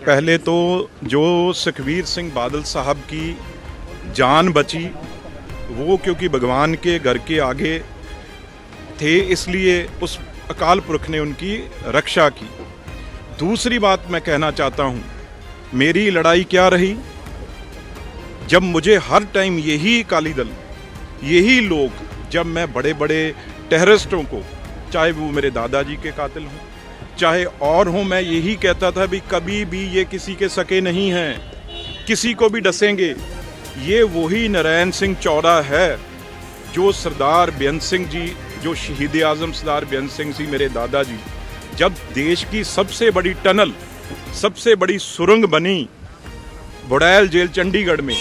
पहले तो जो सुखबीर सिंह बादल साहब की जान बची वो क्योंकि भगवान के घर के आगे थे, इसलिए उस अकाल पुरख ने उनकी रक्षा की। दूसरी बात मैं कहना चाहता हूँ, मेरी लड़ाई क्या रही, जब मुझे हर टाइम यही अकाली दल, यही लोग, जब मैं बड़े बड़े टेररिस्टों को, चाहे वो मेरे दादाजी के कातिल हों चाहे और हों, मैं यही कहता था भी कभी भी ये किसी के सके नहीं हैं, किसी को भी डसेंगे। ये वही नारायण सिंह चौरा है जो सरदार बेअंत सिंह जी, जो शहीद आज़म सरदार बेअंत सिंह जी मेरे दादाजी, जब देश की सबसे बड़ी टनल, सबसे बड़ी सुरंग बनी बुड़ैल जेल चंडीगढ़ में,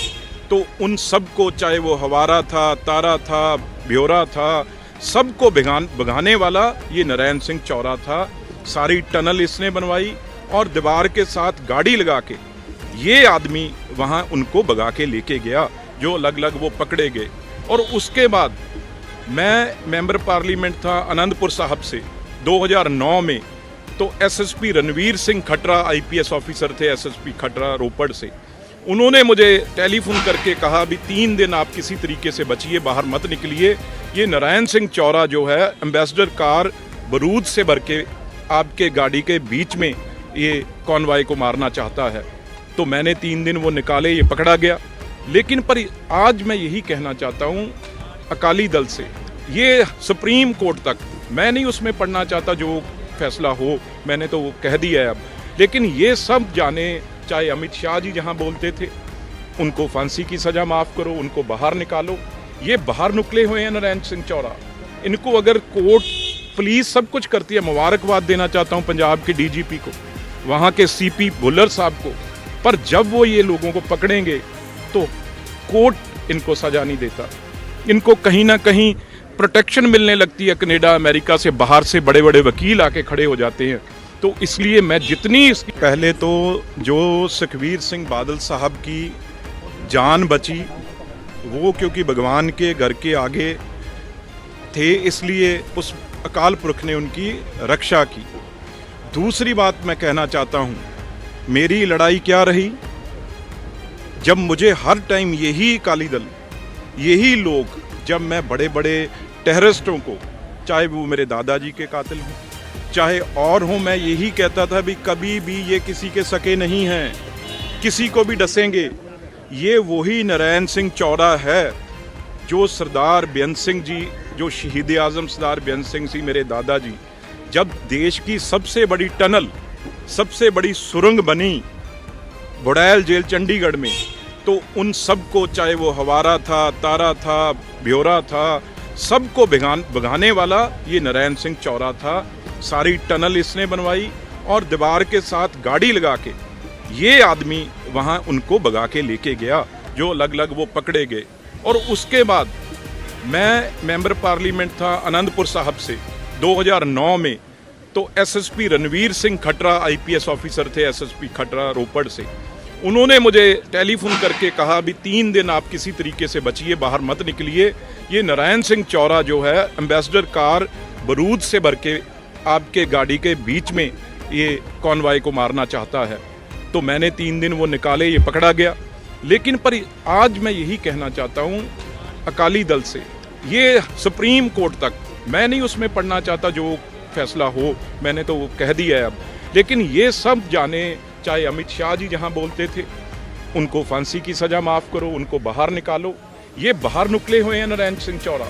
तो उन सबको, चाहे वो हवारा था, तारा था, ब्योरा था, सबको भगाने वाला ये नारायण सिंह चौरा था। सारी टनल इसने बनवाई और दीवार के साथ गाड़ी लगा के ये आदमी वहाँ उनको भगा के लेके गया, जो अलग अलग वो पकड़े गए। और उसके बाद मैं मेंबर पार्लियामेंट था आनंदपुर साहब से 2009 में, तो SSP Ranvir Singh Khatra IPS officer थे, एसएसपी खटरा रोपड़ से, उन्होंने मुझे टेलीफोन करके कहा भी 3 दिन आप किसी तरीके से बचिए, बाहर मत निकलिए, ये नारायण सिंह चौरा जो है एम्बेसडर कार बारूद से भर के आपके गाड़ी के बीच में ये कॉन्वॉय को मारना चाहता है। तो मैंने 3 दिन वो निकाले, ये पकड़ा गया। लेकिन पर आज मैं यही कहना चाहता हूँ अकाली दल से, ये सुप्रीम कोर्ट तक, मैं नहीं उसमें पढ़ना चाहता, जो फैसला हो मैंने तो वो कह दिया है अब, लेकिन ये सब जाने, चाहे अमित शाह जी जहाँ बोलते थे उनको फांसी की सज़ा माफ़ करो, उनको बाहर निकालो, ये बाहर निकले हुए हैं नारायण सिंह चौरा, इनको अगर कोर्ट, पुलिस सब कुछ करती है। मुबारकबाद देना चाहता हूँ पंजाब के डीजीपी को, वहाँ के सीपी भुल्लर साहब को, पर जब वो ये लोगों को पकड़ेंगे तो कोर्ट इनको सज़ा नहीं देता, इनको कहीं ना कहीं प्रोटेक्शन मिलने लगती है। कनाडा, अमेरिका से, बाहर से बड़े बड़े वकील आके खड़े हो जाते हैं। तो इसलिए मैं जितनी इसकी, पहले तो जो सुखबीर सिंह बादल साहब की जान बची वो क्योंकि भगवान के घर के आगे थे, इसलिए उस अकाल पुरख ने उनकी रक्षा की। दूसरी बात मैं कहना चाहता हूँ, मेरी लड़ाई क्या रही, जब मुझे हर टाइम यही अकाली दल, यही लोग, जब मैं बड़े बड़े टेररिस्टों को, चाहे वो मेरे दादाजी के कातिल हों चाहे और हों, मैं यही कहता था भी कभी भी ये किसी के सके नहीं हैं, किसी को भी डसेंगे। ये वही नारायण सिंह चौरा है जो सरदार बेअंत सिंह जी, जो शहीद आज़म सरदार बेअंत सिंह जी मेरे दादाजी, जब देश की सबसे बड़ी टनल, सबसे बड़ी सुरंग बनी बुड़ैल जेल चंडीगढ़ में, तो उन सबको, चाहे वो हवारा था, तारा था, ब्योरा था, सबको भगाने वाला ये नारायण सिंह चौरा था। सारी टनल इसने बनवाई और दीवार के साथ गाड़ी लगा के ये आदमी वहाँ उनको भगा के लेके गया, जो अलग अलग वो पकड़े गए। और उसके बाद मैं मेंबर पार्लियामेंट था आनंदपुर साहब से 2009 में, तो SSP Ranvir Singh Khatra IPS officer थे, एसएसपी खटरा रोपड़ से, उन्होंने मुझे टेलीफोन करके कहा भी 3 दिन आप किसी तरीके से बचिए, बाहर मत निकलिए, ये नारायण सिंह चौरा जो है एम्बेसडर कार बारूद से भर के आपके गाड़ी के बीच में ये कॉन्वॉय को मारना चाहता है। तो मैंने 3 दिन वो निकाले, ये पकड़ा गया। लेकिन पर आज मैं यही कहना चाहता हूँ अकाली दल से, ये सुप्रीम कोर्ट तक, मैं नहीं उसमें पढ़ना चाहता, जो फैसला हो मैंने तो वो कह दिया है अब, लेकिन ये सब जाने, चाहे अमित शाह जी जहाँ बोलते थे उनको फांसी की सज़ा माफ़ करो, उनको बाहर निकालो, ये बाहर निकले हुए हैं नारायण सिंह चौरा,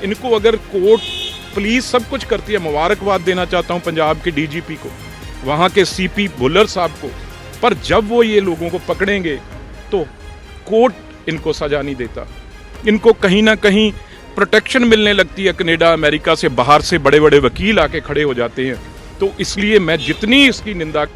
इनको अगर कोर्ट, पुलिस सब कुछ करती है। मुबारकबाद देना चाहता हूँ पंजाब के डीजीपी को, वहाँ के सीपी भुल्लर साहब को, पर जब वो ये लोगों को पकड़ेंगे तो कोर्ट इनको सज़ा नहीं देता, इनको कहीं ना कहीं प्रोटेक्शन मिलने लगती है। कनाडा, अमेरिका से, बाहर से बड़े बड़े वकील आके खड़े हो जाते हैं। तो इसलिए मैं जितनी इसकी निंदा